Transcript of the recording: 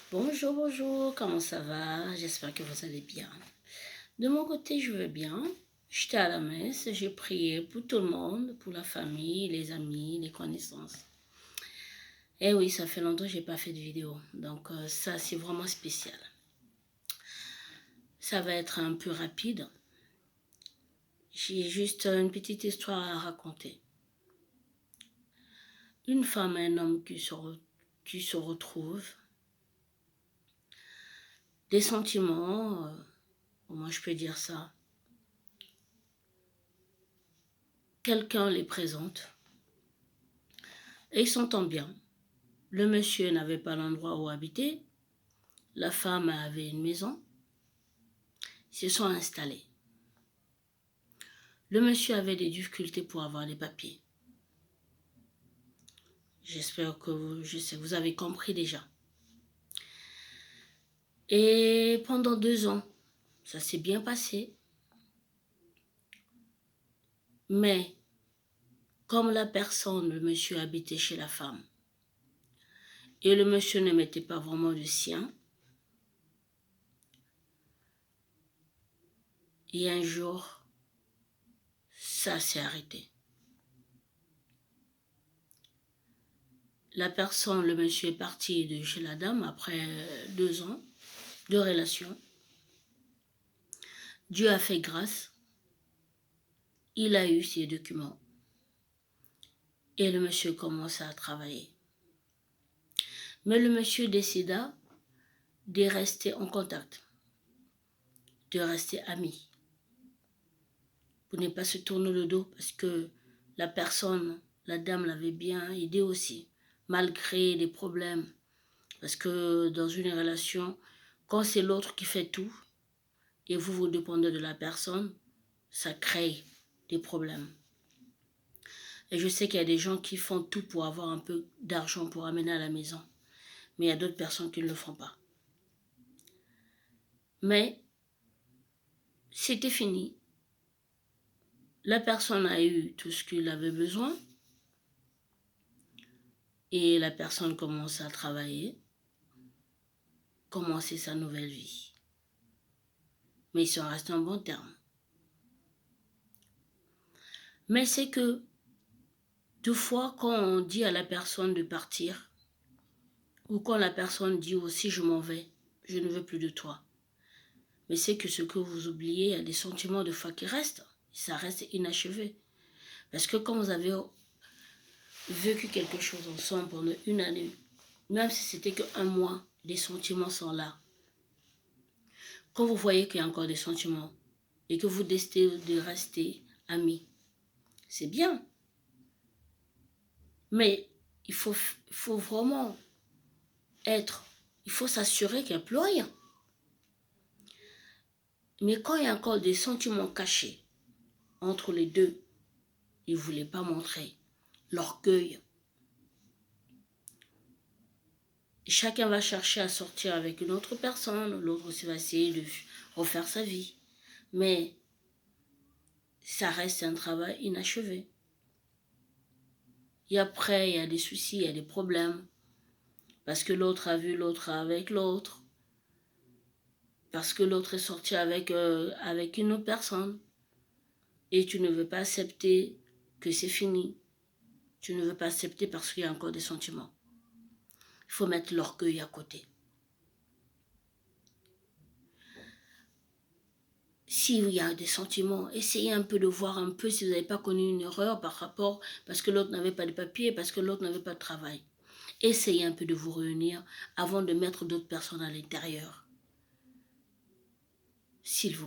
Bonjour, bonjour, comment ça va? J'espère que vous allez bien. De mon côté, je vais bien. J'étais à la messe, j'ai prié pour tout le monde, pour la famille, les amis, les connaissances. Et oui, ça fait longtemps que je n'ai pas fait de vidéo, donc ça c'est vraiment spécial. Ça va être un peu rapide. J'ai juste une petite histoire à raconter. Une femme et un homme qui se retrouvent. Des sentiments, comment je peux dire ça? Quelqu'un les présente et ils s'entendent bien. Le monsieur n'avait pas l'endroit où habiter, la femme avait une maison, ils se sont installés. Le monsieur avait des difficultés pour avoir les papiers. J'espère que vous avez compris déjà. Et pendant 2 ans, ça s'est bien passé. Mais comme la personne, le monsieur habitait chez la femme, et le monsieur ne mettait pas vraiment le sien, et un jour, ça s'est arrêté. La personne, le monsieur est parti de chez la dame après 2 ans de relation. Dieu a fait grâce. Il a eu ses documents. Et le monsieur commença à travailler. Mais le monsieur décida de rester en contact, de rester ami, pour ne pas se tourner le dos parce que la personne, la dame l'avait bien aidé aussi, malgré les problèmes. Parce que dans une relation, quand c'est l'autre qui fait tout et vous dépendez de la personne, ça crée des problèmes. Et je sais qu'il y a des gens qui font tout pour avoir un peu d'argent pour amener à la maison. Mais il y a d'autres personnes qui ne le font pas. Mais c'était fini. La personne a eu tout ce qu'il avait besoin. Et la personne commence à travailler, commencer sa nouvelle vie. Mais ils sont restés en bon terme. Mais c'est que, deux fois, quand on dit à la personne de partir, ou quand la personne dit aussi je m'en vais, je ne veux plus de toi. Mais c'est que ce que vous oubliez, il y a des sentiments de foi qui restent. Ça reste inachevé. Parce que quand vous avez vécu quelque chose ensemble pendant une année, même si c'était qu'un mois, les sentiments sont là. Quand vous voyez qu'il y a encore des sentiments et que vous décidez de rester amis, c'est bien. Mais il faut vraiment il faut s'assurer qu'il n'y a plus rien. Mais quand il y a encore des sentiments cachés entre les deux, ils ne voulaient pas montrer l'orgueil. Chacun va chercher à sortir avec une autre personne, l'autre aussi va essayer de refaire sa vie. Mais ça reste un travail inachevé. Et après, il y a des soucis, il y a des problèmes. Parce que l'autre a vu l'autre avec l'autre. Parce que l'autre est sorti avec une autre personne. Et tu ne veux pas accepter que c'est fini. Tu ne veux pas accepter parce qu'il y a encore des sentiments. Il faut mettre l'orgueil à côté. S'il y a des sentiments, essayez un peu de voir un peu si vous n'avez pas connu une erreur parce que l'autre n'avait pas de papier, parce que l'autre n'avait pas de travail. Essayez un peu de vous réunir avant de mettre d'autres personnes à l'intérieur. S'il vous plaît.